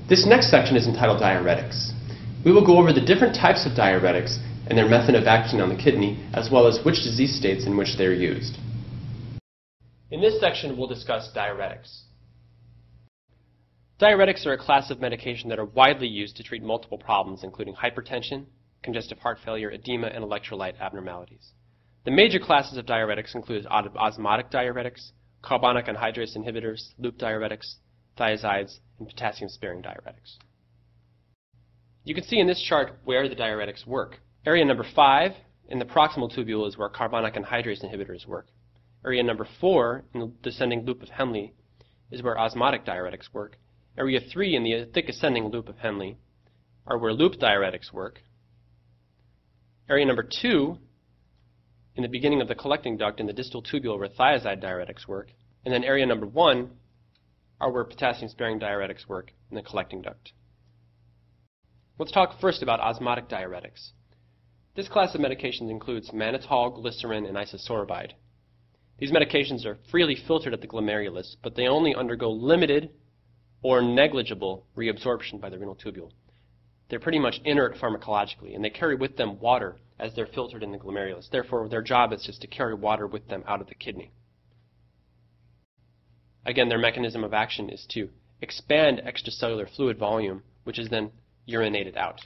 This next section is entitled Diuretics. We will go over the different types of diuretics and their method of action on the kidney, as well as which disease states in which they are used. In this section, we'll discuss diuretics. Diuretics are a class of medication that are widely used to treat multiple problems, including hypertension, congestive heart failure, edema, and electrolyte abnormalities. The major classes of diuretics include osmotic diuretics, carbonic anhydrase inhibitors, loop diuretics, thiazides, and potassium-sparing diuretics. You can see in this chart where the diuretics work. Area number 5 in the proximal tubule is where carbonic anhydrase inhibitors work. Area number 4 in the descending loop of Henle is where osmotic diuretics work. Area 3 in the thick ascending loop of Henle are where loop diuretics work. Area number 2 in the beginning of the collecting duct in the distal tubule where thiazide diuretics work. And then area number 1 are where potassium-sparing diuretics work in the collecting duct. Let's talk first about osmotic diuretics. This class of medications includes mannitol, glycerin, and isosorbide. These medications are freely filtered at the glomerulus, but they only undergo limited or negligible reabsorption by the renal tubule. They're pretty much inert pharmacologically, and they carry with them water as they're filtered in the glomerulus. Therefore, their job is just to carry water with them out of the kidney. Again, their mechanism of action is to expand extracellular fluid volume, which is then urinated out.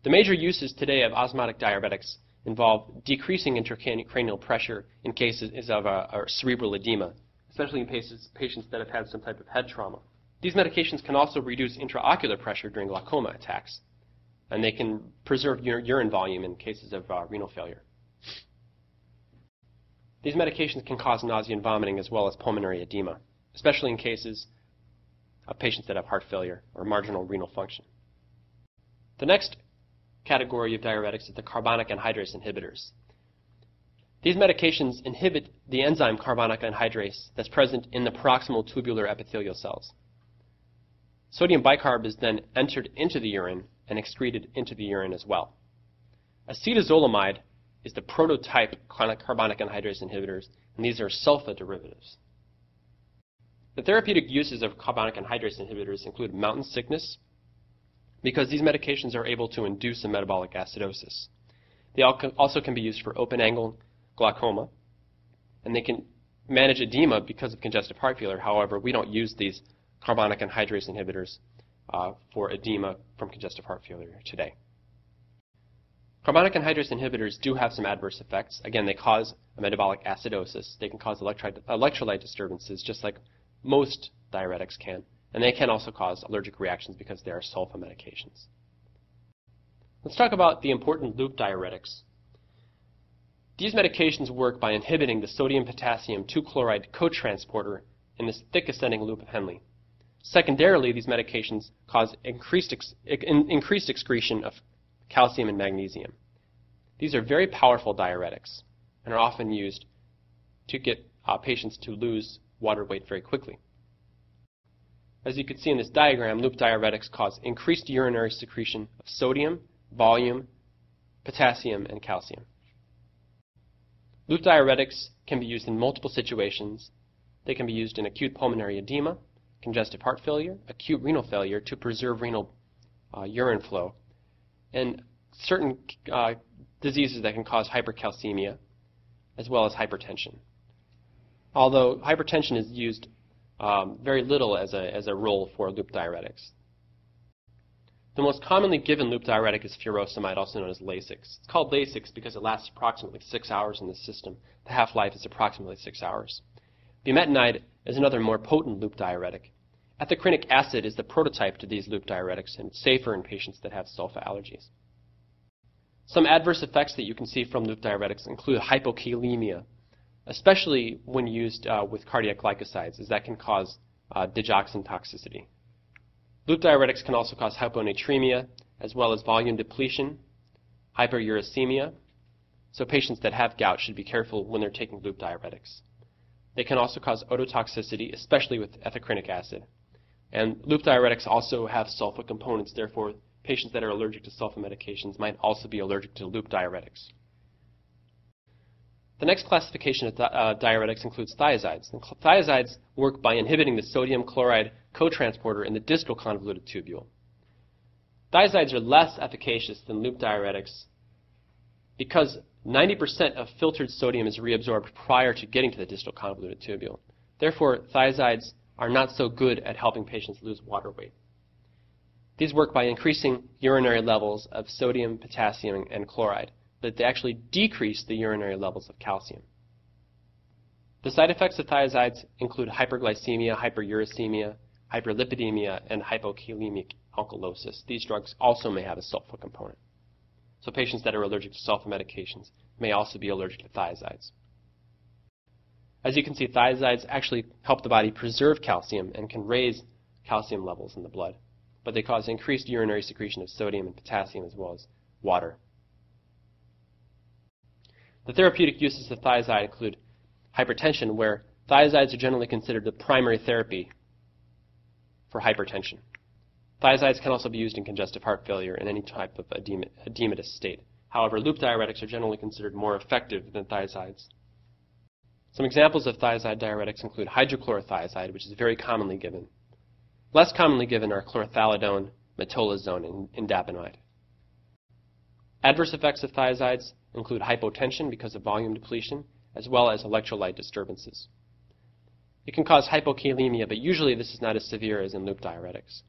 The major uses today of osmotic diuretics involve decreasing intracranial pressure in cases of cerebral edema, especially in patients that have had some type of head trauma. These medications can also reduce intraocular pressure during glaucoma attacks, and they can preserve urine volume in cases of renal failure. These medications can cause nausea and vomiting as well as pulmonary edema, especially in cases of patients that have heart failure or marginal renal function. The next category of diuretics is the carbonic anhydrase inhibitors. These medications inhibit the enzyme carbonic anhydrase that's present in the proximal tubular epithelial cells. Sodium bicarb is then entered into the urine and excreted into the urine as well. Acetazolamide is the prototype carbonic anhydrase inhibitors, and these are sulfa derivatives. The therapeutic uses of carbonic anhydrase inhibitors include mountain sickness, because these medications are able to induce a metabolic acidosis. They also can be used for open-angle glaucoma, and they can manage edema because of congestive heart failure. However, we don't use these carbonic anhydrase inhibitors for edema from congestive heart failure today. Carbonic anhydrase inhibitors do have some adverse effects. Again, they cause a metabolic acidosis. They can cause electrolyte disturbances, just like most diuretics can. And they can also cause allergic reactions because they are sulfa medications. Let's talk about the important loop diuretics. These medications work by inhibiting the sodium-potassium 2-chloride cotransporter in this thick ascending loop of Henle. Secondarily, these medications cause increased excretion of calcium and magnesium. These are very powerful diuretics and are often used to get patients to lose water weight very quickly. As you can see in this diagram, loop diuretics cause increased urinary secretion of sodium, volume, potassium, and calcium. Loop diuretics can be used in multiple situations. They can be used in acute pulmonary edema, congestive heart failure, acute renal failure to preserve renal urine flow, and certain diseases that can cause hypercalcemia, as well as hypertension. Although hypertension is used very little as a role for loop diuretics. The most commonly given loop diuretic is furosemide, also known as Lasix. It's called Lasix because it lasts approximately 6 hours in the system. The half-life is approximately 6 hours. Bumetanide is another more potent loop diuretic. Ethacrynic acid is the prototype to these loop diuretics, and it's safer in patients that have sulfa allergies. Some adverse effects that you can see from loop diuretics include hypokalemia, especially when used with cardiac glycosides, as that can cause digoxin toxicity. Loop diuretics can also cause hyponatremia, as well as volume depletion, hyperuricemia. So patients that have gout should be careful when they're taking loop diuretics. They can also cause ototoxicity, especially with ethacrynic acid. And loop diuretics also have sulfa components, therefore patients that are allergic to sulfa medications might also be allergic to loop diuretics. The next classification of diuretics includes thiazides. And thiazides work by inhibiting the sodium chloride cotransporter in the distal convoluted tubule. Thiazides are less efficacious than loop diuretics because 90% of filtered sodium is reabsorbed prior to getting to the distal convoluted tubule. Therefore, thiazides are not so good at helping patients lose water weight. These work by increasing urinary levels of sodium, potassium, and chloride, but they actually decrease the urinary levels of calcium. The side effects of thiazides include hyperglycemia, hyperuricemia, hyperlipidemia, and hypokalemic alkalosis. These drugs also may have a sulfa component. So patients that are allergic to sulfa medications may also be allergic to thiazides. As you can see, thiazides actually help the body preserve calcium and can raise calcium levels in the blood, but they cause increased urinary secretion of sodium and potassium as well as water. The therapeutic uses of thiazide include hypertension, where thiazides are generally considered the primary therapy for hypertension. Thiazides can also be used in congestive heart failure and any type of edematous state. However, loop diuretics are generally considered more effective than thiazides. Some examples of thiazide diuretics include hydrochlorothiazide, which is very commonly given. Less commonly given are chlorothalidone, metolazone, and indapamide. Adverse effects of thiazides include hypotension because of volume depletion, as well as electrolyte disturbances. It can cause hypokalemia, but usually this is not as severe as in loop diuretics.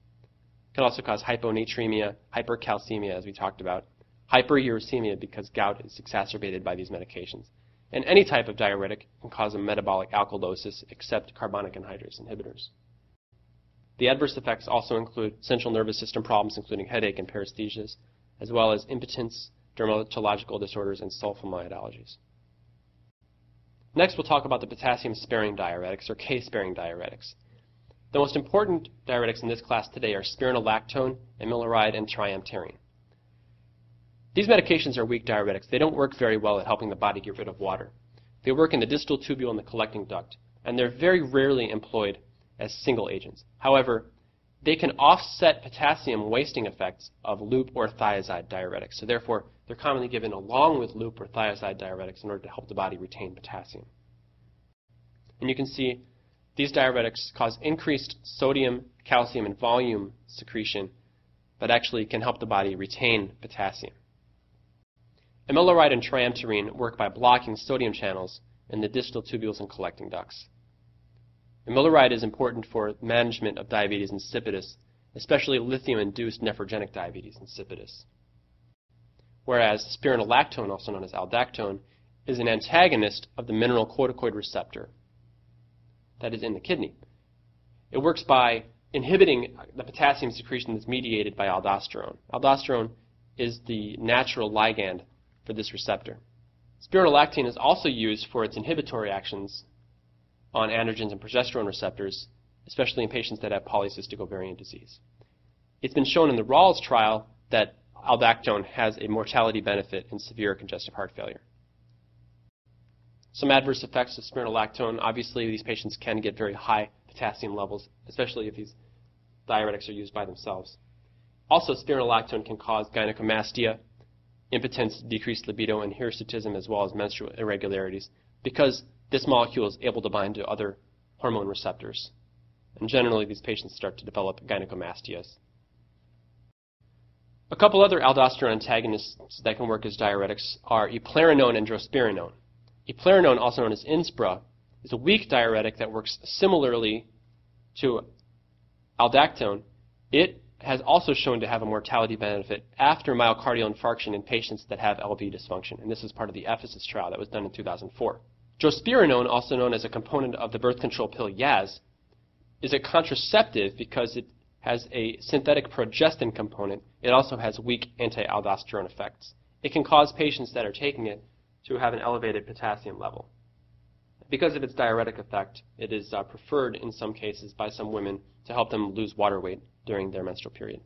It can also cause hyponatremia, hypercalcemia, as we talked about, hyperuricemia because gout is exacerbated by these medications. And any type of diuretic can cause a metabolic alkalosis except carbonic anhydrase inhibitors. The adverse effects also include central nervous system problems, including headache and paresthesias, as well as impotence, dermatological disorders, and sulfonamide allergies. Next, we'll talk about the potassium-sparing diuretics, or K-sparing diuretics. The most important diuretics in this class today are spironolactone, amiloride, and triamterene. These medications are weak diuretics. They don't work very well at helping the body get rid of water. They work in the distal tubule and the collecting duct, and they're very rarely employed as single agents. However, they can offset potassium wasting effects of loop or thiazide diuretics. So therefore, they're commonly given along with loop or thiazide diuretics in order to help the body retain potassium. And you can see these diuretics cause increased sodium, calcium, and volume secretion, but actually can help the body retain potassium. Amiloride and triamterene work by blocking sodium channels in the distal tubules and collecting ducts. Amiloride is important for management of diabetes insipidus, especially lithium-induced nephrogenic diabetes insipidus. Whereas spironolactone, also known as aldactone, is an antagonist of the mineral corticoid receptor that is in the kidney. It works by inhibiting the potassium secretion that's mediated by aldosterone. Aldosterone is the natural ligand for this receptor. Spironolactone is also used for its inhibitory actions on androgens and progesterone receptors, especially in patients that have polycystic ovarian disease. It's been shown in the Rawls trial that aldactone has a mortality benefit in severe congestive heart failure. Some adverse effects of spironolactone: obviously these patients can get very high potassium levels, especially if these diuretics are used by themselves. Also, spironolactone can cause gynecomastia, impotence, decreased libido, and hirsutism, as well as menstrual irregularities, because this molecule is able to bind to other hormone receptors. And generally, these patients start to develop gynecomastias. A couple other aldosterone antagonists that can work as diuretics are eplerenone and drospirenone. Eplerenone, also known as Inspra, is a weak diuretic that works similarly to aldactone. It has also shown to have a mortality benefit after myocardial infarction in patients that have LV dysfunction, and this is part of the Ephesus trial that was done in 2004. Drospirenone, also known as a component of the birth control pill Yaz, is a contraceptive because it has a synthetic progestin component. It also has weak anti-aldosterone effects. It can cause patients that are taking it to have an elevated potassium level. Because of its diuretic effect, it is preferred in some cases by some women to help them lose water weight during their menstrual period.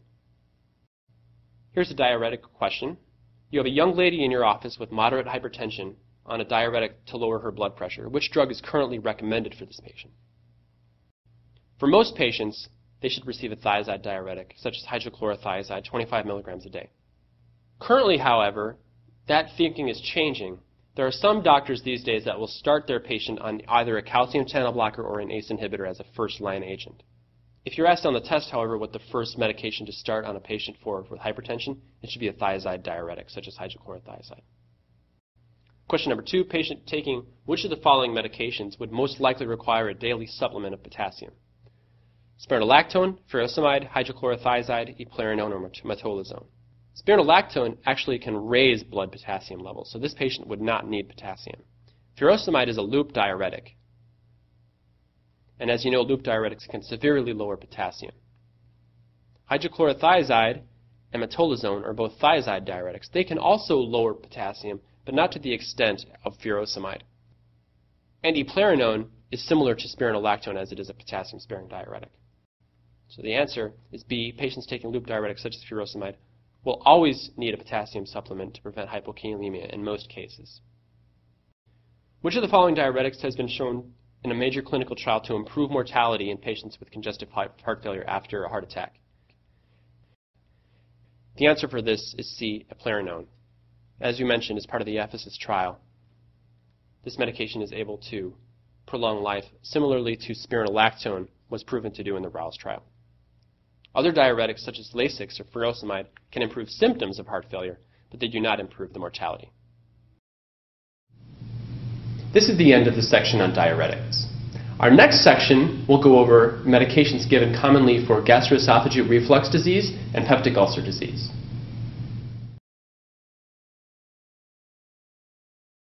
Here's a diuretic question. You have a young lady in your office with moderate hypertension on a diuretic to lower her blood pressure. Which drug is currently recommended for this patient? For most patients, they should receive a thiazide diuretic, such as hydrochlorothiazide, 25 milligrams a day. Currently, however, that thinking is changing, There are some doctors these days that will start their patient on either a calcium channel blocker or an ACE inhibitor as a first-line agent. If you're asked on the test, however, what the first medication to start on a patient for with hypertension, it should be a thiazide diuretic, such as hydrochlorothiazide. Question number 2, patient taking which of the following medications would most likely require a daily supplement of potassium? Spironolactone, furosemide, hydrochlorothiazide, eplerenone, or metolazone. Spironolactone actually can raise blood potassium levels, so this patient would not need potassium. Furosemide is a loop diuretic, and as you know, loop diuretics can severely lower potassium. Hydrochlorothiazide and metolazone are both thiazide diuretics. They can also lower potassium, but not to the extent of furosemide. And eplerenone is similar to spironolactone as it is a potassium-sparing diuretic. So the answer is B. Patients taking loop diuretics such as furosemide will always need a potassium supplement to prevent hypokalemia in most cases. Which of the following diuretics has been shown in a major clinical trial to improve mortality in patients with congestive heart failure after a heart attack? The answer for this is C. eplerenone. As you mentioned, as part of the Ephesus trial, this medication is able to prolong life similarly to spironolactone was proven to do in the Rouse trial. Other diuretics such as Lasix or furosemide can improve symptoms of heart failure, but they do not improve the mortality. This is the end of the section on diuretics. Our next section will go over medications given commonly for gastroesophageal reflux disease and peptic ulcer disease.